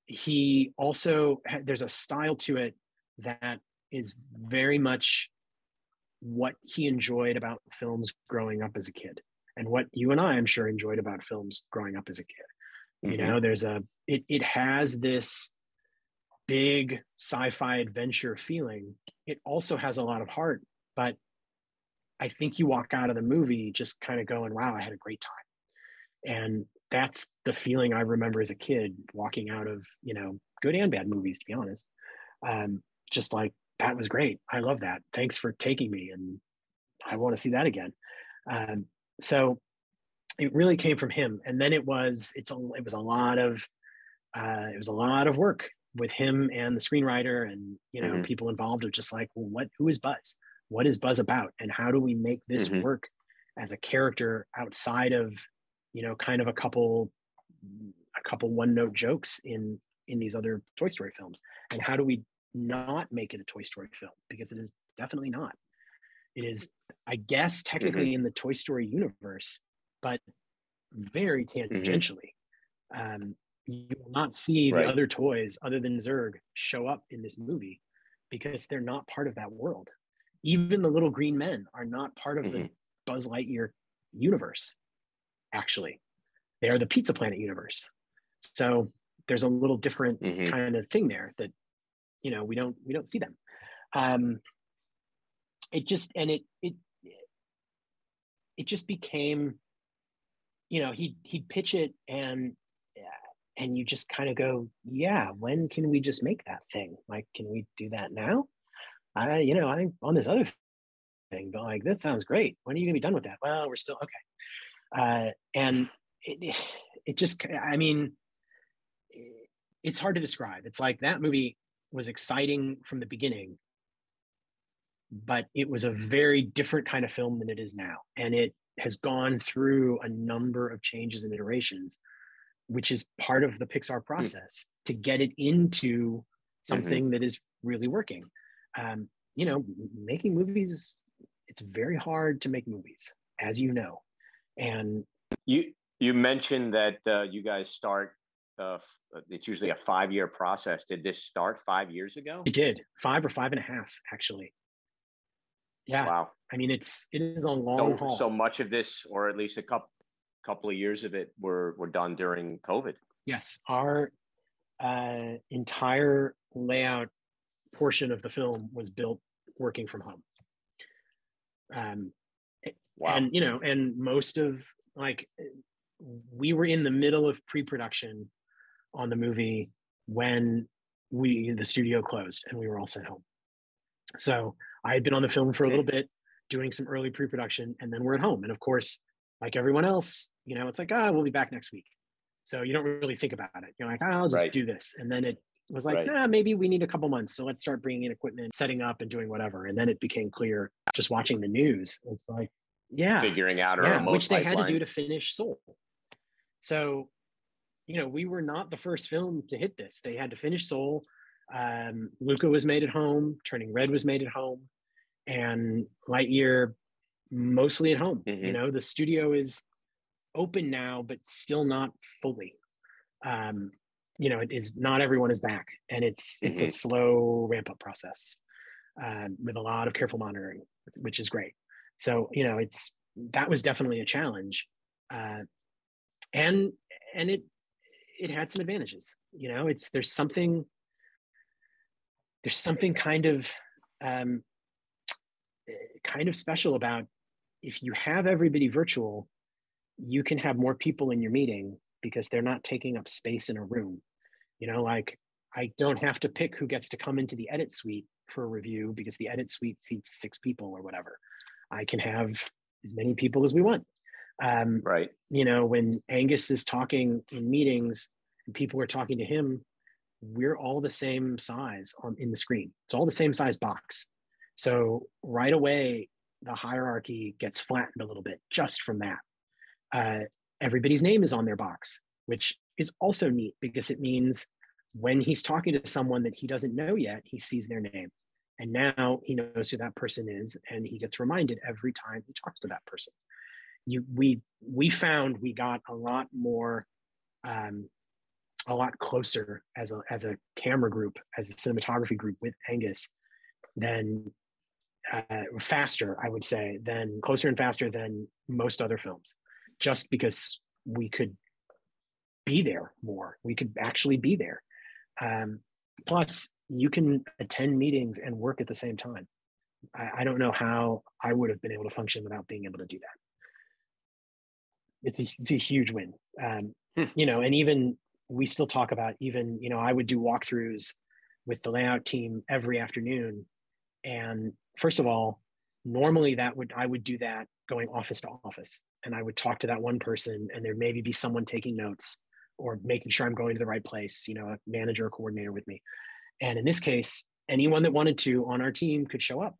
He also there's a style to it that is very much what he enjoyed about films growing up as a kid, and what you and I, I'm sure, enjoyed about films growing up as a kid. You know, there's it has this big sci-fi adventure feeling. It also has a lot of heart, but I think you walk out of the movie just kind of going, wow, I had a great time. And that's the feeling I remember as a kid walking out of, you know, good and bad movies, to be honest. Just like, that was great. I love that. Thanks for taking me, and I want to see that again. So it really came from him. And then it was a lot of work with him and the screenwriter and, you know, people involved of just like, well, who is Buzz? What is Buzz about? And how do we make this work as a character outside of, you know, kind of a couple one-note jokes in these other Toy Story films? And how do we not make it a Toy Story film? Because it is definitely not. It is, I guess, technically in the Toy Story universe, but very tangentially. You will not see the other toys other than Zurg show up in this movie because they're not part of that world. Even the little green men are not part of the Buzz Lightyear universe. Actually, they are the Pizza Planet universe. So there's a little different kind of thing there that, you know, we don't see them. It just became, you know, he'd pitch it and you just kind of go, yeah, when can we just make that thing? Like, can we do that now? I'm on this other thing, but like, that sounds great. When are you gonna be done with that? Well, we're still okay. And it just, I mean, it's hard to describe. It's like, that movie was exciting from the beginning, but it was a very different kind of film than it is now. And it has gone through a number of changes and iterations, which is part of the Pixar process to get it into something that is really working. You know, making movies, it's very hard to make movies, as you know. And you mentioned that you guys start, it's usually a 5-year process. Did this start 5 years ago? It did, 5 or 5.5, actually. Yeah. Wow. I mean, it is a long haul. So much of this, or at least a couple of years of it, were done during COVID. Yes, our entire layout portion of the film was built working from home. Wow. And, you know, and most of, like, we were in the middle of pre-production on the movie when the studio closed and we were all sent home. So I had been on the film for a little bit, doing some early pre-production, and then we're at home. And of course, like everyone else, you know, it's like, we'll be back next week. So you don't really think about it. You're like, I'll just do this. And then it was like, maybe we need a couple months. So let's start bringing in equipment, setting up and doing whatever. And then it became clear, just watching the news, it's like, figuring out a remote which they pipeline. had to do to finish Soul. So, you know, we were not the first film to hit this. They had to finish Soul. Luca was made at home. Turning Red was made at home. And Lightyear mostly at home. You know, the studio is open now, but still not fully. You know, it is not, everyone is back, and it's a slow ramp up process with a lot of careful monitoring, which is great. So, you know, that was definitely a challenge, and it had some advantages. You know, there's something kind of special about, if you have everybody virtual, you can have more people in your meeting because they're not taking up space in a room. You know, like, I don't have to pick who gets to come into the edit suite for a review because the edit suite seats 6 people or whatever. I can have as many people as we want. Right. You know, when Angus is talking in meetings and people are talking to him, we're all the same size in the screen. It's all the same size box. So right away, the hierarchy gets flattened a little bit just from that. Everybody's name is on their box, which is also neat because it means when he's talking to someone that he doesn't know yet, he sees their name. And now he knows who that person is, and he gets reminded every time he talks to that person. We found we got a lot more, a lot closer as a camera group, as a cinematography group with Angus than faster, I would say, than closer and faster than most other films, just because we could be there more. We could actually be there. Plus, you can attend meetings and work at the same time. I don't know how I would have been able to function without being able to do that. It's a huge win. You know, and even we still talk about even, you know, I would do walkthroughs with the layout team every afternoon. And first of all, normally I would do that going office to office, and I would talk to that one person, and there maybe be someone taking notes or making sure I'm going to the right place, you know, a manager or coordinator with me. And in this case, anyone that wanted to on our team could show up.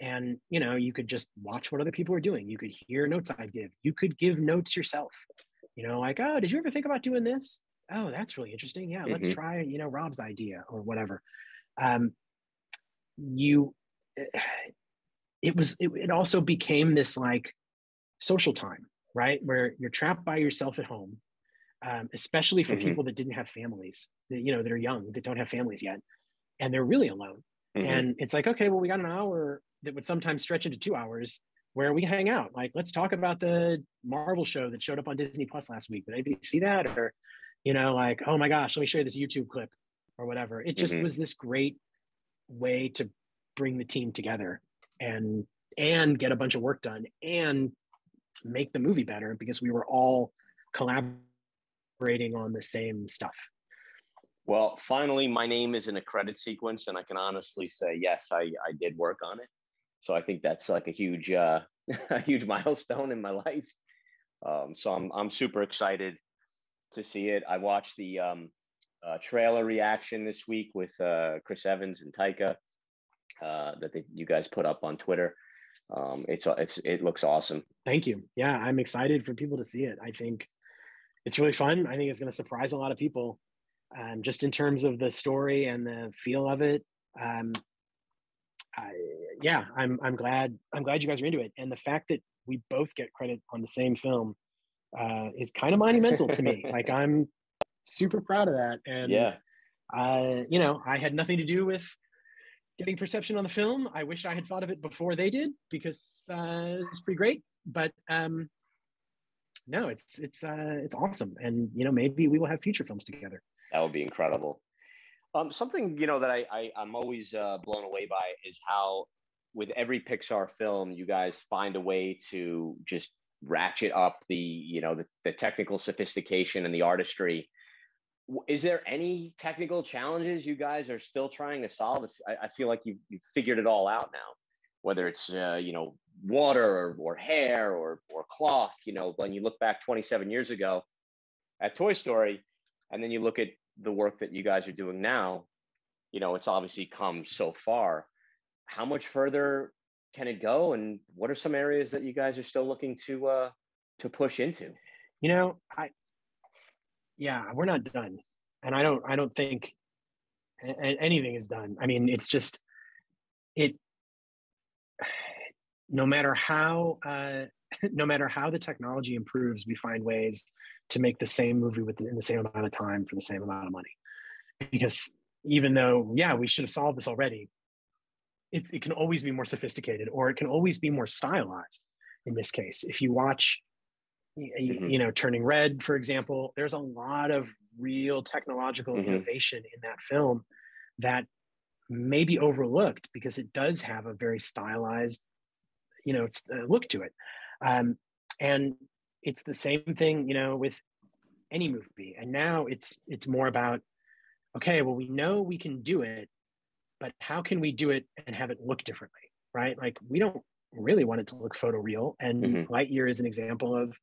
And, you know, you could just watch what other people are doing. You could hear notes I'd give. You could give notes yourself, you know, like, oh, did you ever think about doing this? Oh, that's really interesting. Yeah, let's try, you know, Rob's idea or whatever. It also became this like social time, right? Where you're trapped by yourself at home, especially for people that didn't have families, that, you know, that are young, that don't have families yet, and they're really alone. And it's like, okay, well, we got an hour that would sometimes stretch into 2 hours where we hang out. Like, let's talk about the Marvel show that showed up on Disney Plus last week. Did anybody see that? Or, you know, like, oh my gosh, let me show you this YouTube clip or whatever. It just was this great way to bring the team together and get a bunch of work done and make the movie better because we were all collaborating on the same stuff. Well, finally, my name is in a credit sequence, and I can honestly say, yes, I did work on it. So I think that's like a huge a huge milestone in my life. So I'm super excited to see it. I watched the trailer reaction this week with Chris Evans and Taika that you guys put up on Twitter. It looks awesome. Thank you. Yeah, I'm excited for people to see it. I think it's really fun. I think it's going to surprise a lot of people. Just in terms of the story and the feel of it, I'm glad you guys are into it. And the fact that we both get credit on the same film is kind of monumental to me. Like, I'm super proud of that. And you know, I had nothing to do with getting Perception on the film. I wish I had thought of it before they did because it's pretty great. But no, it's awesome. And you know, maybe we will have future films together. That would be incredible. Something, you know, that I'm always blown away by is how with every Pixar film, you guys find a way to just ratchet up the, you know, the technical sophistication and the artistry. Is there any technical challenges you guys are still trying to solve? I feel like you've figured it all out now, whether it's, you know, water or hair or cloth. You know, when you look back 27 years ago at Toy Story, and then you look at the work that you guys are doing now, you know, it's obviously come so far. How much further can it go? And what are some areas that you guys are still looking to push into? You know, we're not done. And I don't think anything is done. I mean, it's just, no matter how the technology improves, we find ways to make the same movie in the same amount of time for the same amount of money. Because even though, we should have solved this already, it can always be more sophisticated, or it can always be more stylized. In this case, if you watch, you know, Turning Red, for example, there's a lot of real technological innovation in that film that may be overlooked because it does have a very stylized, you know, look to it. And it's the same thing, you know, with any movie. And now it's more about, okay, well, we know we can do it, but how can we do it and have it look differently, right? Like, we don't really want it to look photoreal. And Lightyear is an example of,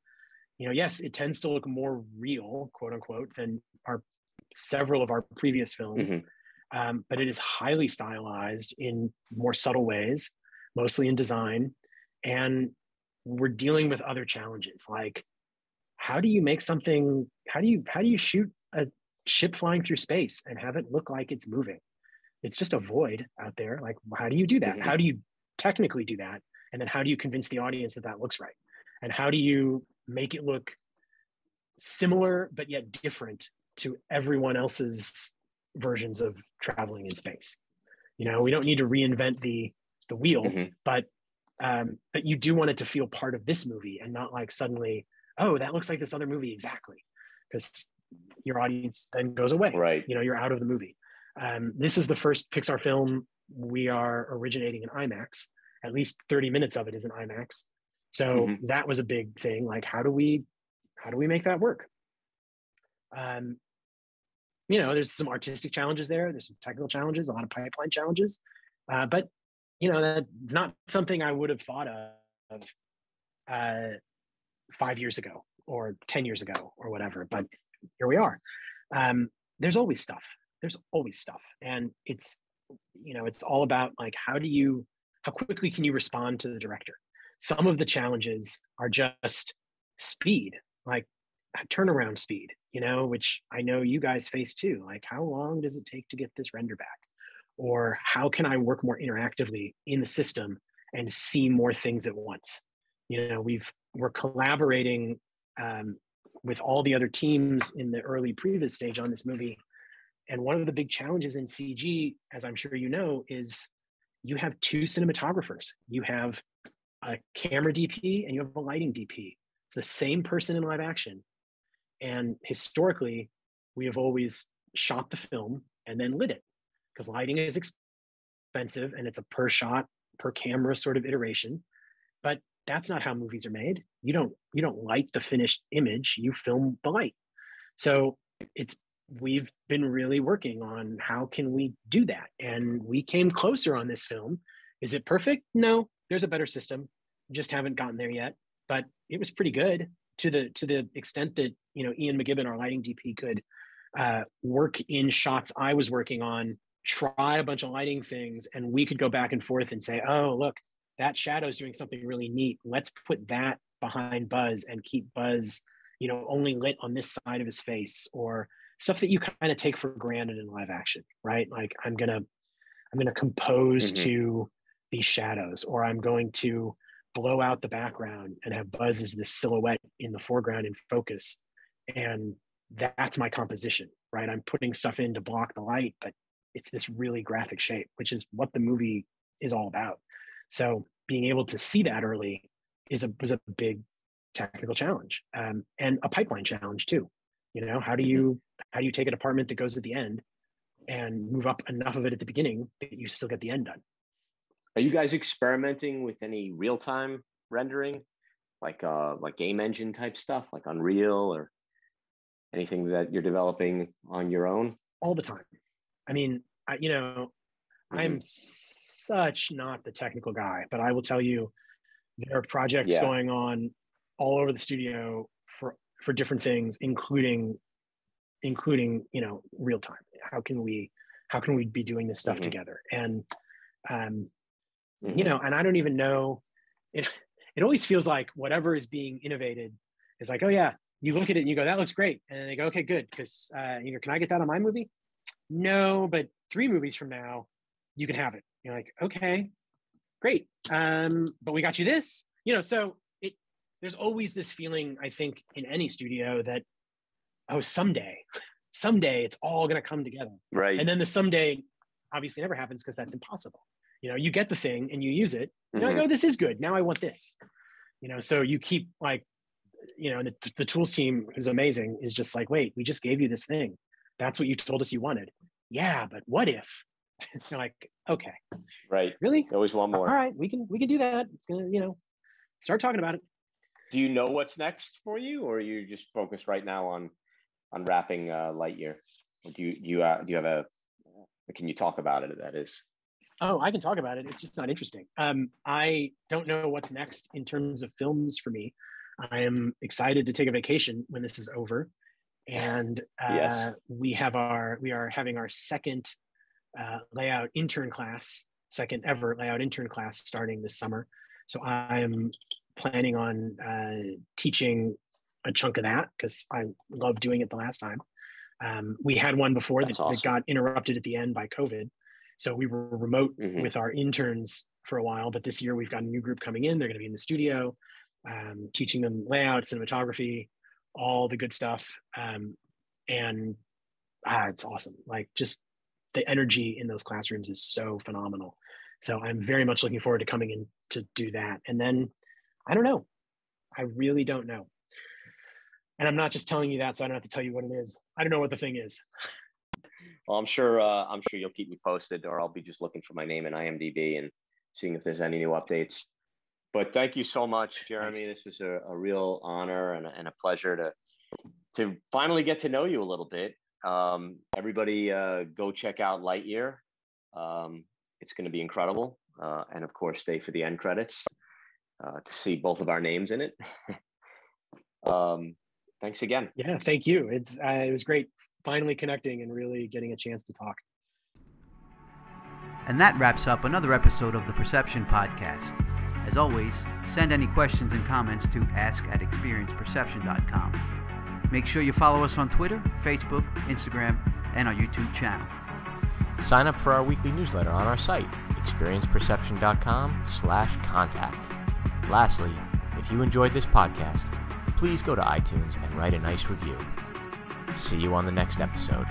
yes, it tends to look more real, quote unquote, than several of our previous films. But it is highly stylized in more subtle ways, mostly in design. And we're dealing with other challenges, like how do you shoot a ship flying through space and have it look like it's moving? It's just a void out there. Like, how do you do that? How do you technically do that? And then how do you convince the audience that looks right? And how do you make it look similar but yet different to everyone else's versions of traveling in space? We don't need to reinvent the wheel, but you do want it to feel part of this movie and not like suddenly, oh, that looks like this other movie exactly, because your audience then goes away. Right. You're out of the movie. This is the first Pixar film we are originating in IMAX. At least 30 minutes of it is in IMAX. So that was a big thing. Like, how do we make that work? There's some artistic challenges there. There's some technical challenges, a lot of pipeline challenges. But that's not something I would have thought of 5 years ago or 10 years ago or whatever. But here we are. There's always stuff. And it's all about like, how quickly can you respond to the director? Some of the challenges are just speed, like turnaround speed, which I know you guys face too. Like, how long does it take to get this render back? Or how can I work more interactively in the system and see more things at once? We're collaborating with all the other teams in the early previs stage on this movie. And one of the big challenges in CG, as I'm sure you know, is you have two cinematographers. You have a camera DP and you have a lighting DP. It's the same person in live action. And historically, we have always shot the film and then lit it, because lighting is expensive and it's a per shot, per camera sort of iteration. But that's not how movies are made. You don't light the finished image, you film the light. So we've been really working on how can we do that. And we came closer on this film. Is it perfect? No, there's a better system. Just haven't gotten there yet. But it was pretty good to the extent that Ian McGibbon, our lighting DP, could work in shots I was working on, try a bunch of lighting things, and we could go back and forth and say, oh, look, that shadow is doing something really neat. Let's put that behind Buzz and keep Buzz, only lit on this side of his face, or stuff that you kind of take for granted in live action, right? Like, I'm gonna compose to these shadows, or I'm going to blow out the background and have Buzz as this silhouette in the foreground in focus. And that's my composition, right? I'm putting stuff in to block the light, but it's this really graphic shape, which is what the movie is all about. So being able to see that early was a big technical challenge, and a pipeline challenge too. How do you take a department that goes at the end and move up enough of it at the beginning that you still get the end done? Are you guys experimenting with any real-time rendering, like game engine type stuff, like Unreal, or anything that you're developing on your own? All the time. I mean, I'm such not the technical guy, but I will tell you, there are projects going on all over the studio for different things, including real time. How can we be doing this stuff together? And and I don't even know, it always feels like whatever is being innovated is like, oh yeah, you look at it and you go, that looks great, and then they go, okay, good, because can I get that on my movie? No, but 3 movies from now you can have it. You're like, okay, great, but we got you this, so there's always this feeling, I think, in any studio that, oh, someday it's all going to come together. Right. And then the someday obviously never happens, because that's impossible. You get the thing and you use it. You're like, oh, this is good. Now I want this. So you keep like, and the tools team, who's amazing, is just like, wait, we just gave you this thing. That's what you told us you wanted. Yeah, but what if? You're like, okay. Right. Really? Always want more. All right, we can do that. It's gonna, start talking about it. Do you know what's next for you, or are you just focused right now on wrapping Lightyear? Do you have a? Can you talk about it? That is. Oh, I can talk about it. It's just not interesting. I don't know what's next in terms of films for me. I am excited to take a vacation when this is over, and Yes. we are having our second layout intern class, second ever layout intern class starting this summer. So I'm planning on teaching a chunk of that because I loved doing it the last time. We had one before that got interrupted at the end by COVID. So we were remote with our interns for a while, but this year we've got a new group coming in. They're going to be in the studio, teaching them layout, cinematography, all the good stuff. And it's awesome. Like, just the energy in those classrooms is so phenomenal. So I'm very much looking forward to coming in to do that. And then I don't know. I really don't know. And I'm not just telling you that so I don't have to tell you what it is. I don't know what the thing is. Well, I'm sure you'll keep me posted, or I'll be just looking for my name in IMDb and seeing if there's any new updates. But thank you so much, Jeremy. Nice. This was a real honor and a pleasure to finally get to know you a little bit. Everybody go check out Lightyear. It's going to be incredible. And of course, stay for the end credits to see both of our names in it. Thanks again. Yeah, thank you. It was great finally connecting and really getting a chance to talk. And that wraps up another episode of the Perception Podcast. As always, send any questions and comments to ask@experienceperception.com. Make sure you follow us on Twitter, Facebook, Instagram, and our YouTube channel. Sign up for our weekly newsletter on our site, experienceperception.com/contact. Lastly, if you enjoyed this podcast, please go to iTunes and write a nice review. See you on the next episode.